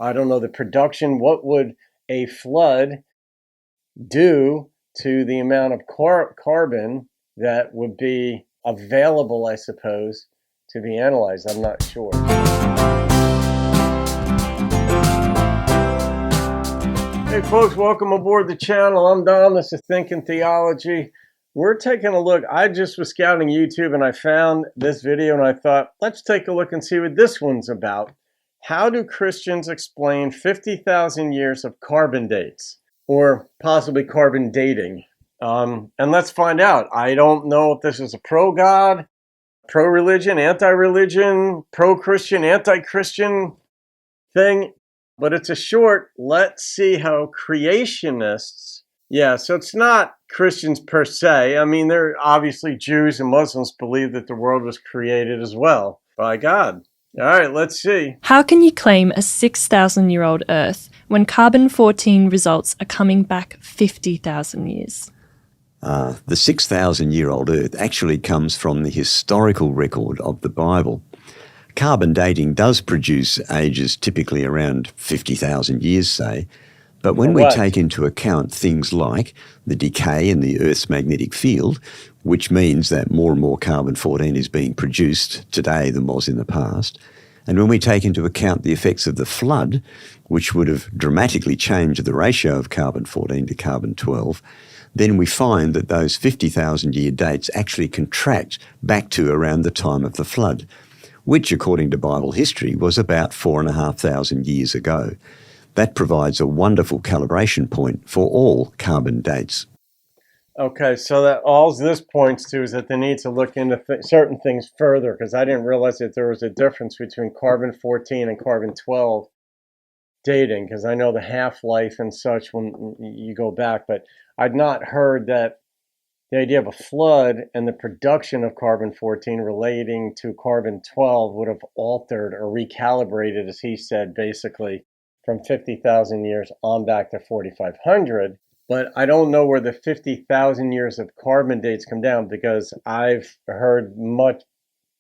I don't know the production. What would a flood do to the amount of carbon that would be available, I suppose, to be analyzed? I'm not sure. Hey folks, welcome aboard the channel. I'm Dom. This is Thinking Theology. We're taking a look. I just was scouting YouTube and I found this video and I thought, let's take a look and see what this one's about. How do Christians explain 50,000 years of carbon dates, or possibly carbon dating? And let's find out. I don't know if this is a pro-God, pro-religion, anti-religion, pro-Christian, anti-Christian thing, but it's a short, let's see how creationists, so it's not Christians per se. I mean, there are obviously Jews and Muslims believe that the world was created as well by God. All right, let's see. How can you claim a 6,000-year-old Earth when carbon-14 results are coming back 50,000 years? The 6,000-year-old Earth actually comes from the historical record of the Bible. Carbon dating does produce ages typically around 50,000 years, say, but when we take into account things like the decay in the Earth's magnetic field, which means that more and more carbon-14 is being produced today than was in the past, and when we take into account the effects of the flood, which would have dramatically changed the ratio of carbon-14 to carbon-12, then we find that those 50,000-year dates actually contract back to around the time of the flood, which, according to Bible history, was about 4,500 years ago. That provides a wonderful calibration point for all carbon dates. Okay, so that all this points to is that they need to look into certain things further, because I didn't realize that there was a difference between carbon-14 and carbon-12 dating, because I know the half-life and such when you go back, but I'd not heard that the idea of a flood and the production of carbon-14 relating to carbon-12 would have altered or recalibrated, as he said, basically from 50,000 years on back to 4,500. But I don't know where the 50,000 years of carbon dates come down, because I've heard much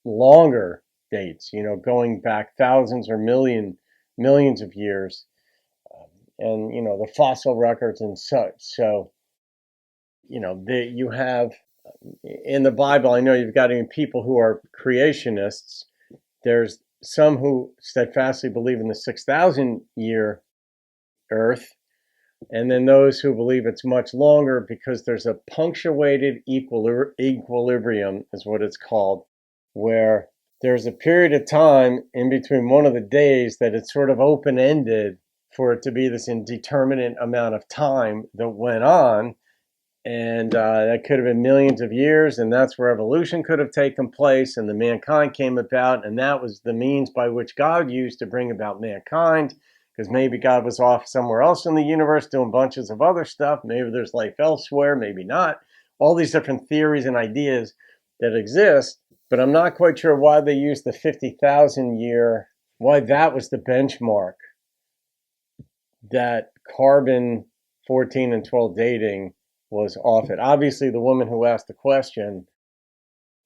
longer dates, going back thousands or millions of years, and, the fossil records and such. So, you have in the Bible, I know you've got even people who are creationists. There's some who steadfastly believe in the 6,000 year earth, and then those who believe it's much longer, because there's a punctuated equilibrium is what it's called, where there's a period of time in between one of the days that it's sort of open-ended for it to be this indeterminate amount of time that went on. And that could have been millions of years, and that's where evolution could have taken place, and the mankind came about, and that was the means by which God used to bring about mankind, because maybe God was off somewhere else in the universe doing bunches of other stuff. Maybe there's life elsewhere, maybe not. All these different theories and ideas that exist, but I'm not quite sure why they used the 50,000 year, why that was the benchmark that carbon-14 and 12 dating was off it. Obviously, the woman who asked the question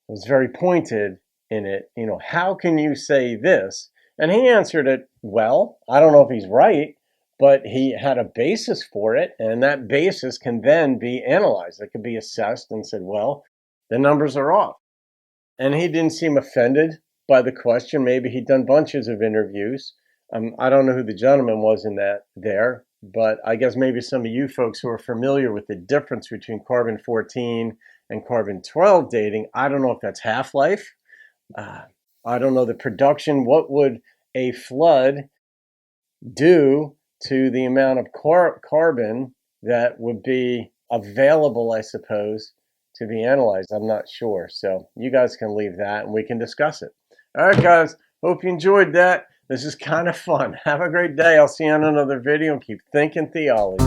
was very pointed in it. How can you say this? And he answered it well. I don't know if he's right, but he had a basis for it, and that basis can then be analyzed. It can be assessed and said, well, the numbers are off. And he didn't seem offended by the question. Maybe he'd done bunches of interviews. I don't know who the gentleman was in that there, but I guess maybe some of you folks who are familiar with the difference between carbon-14 and carbon-12 dating, I don't know if that's half-life. I don't know the production. What would a flood do to the amount of carbon that would be available, I suppose, to be analyzed? I'm not sure. So you guys can leave that and we can discuss it. All right, guys. Hope you enjoyed that. This is kind of fun. Have a great day. I'll see you on another video, and keep thinking theology.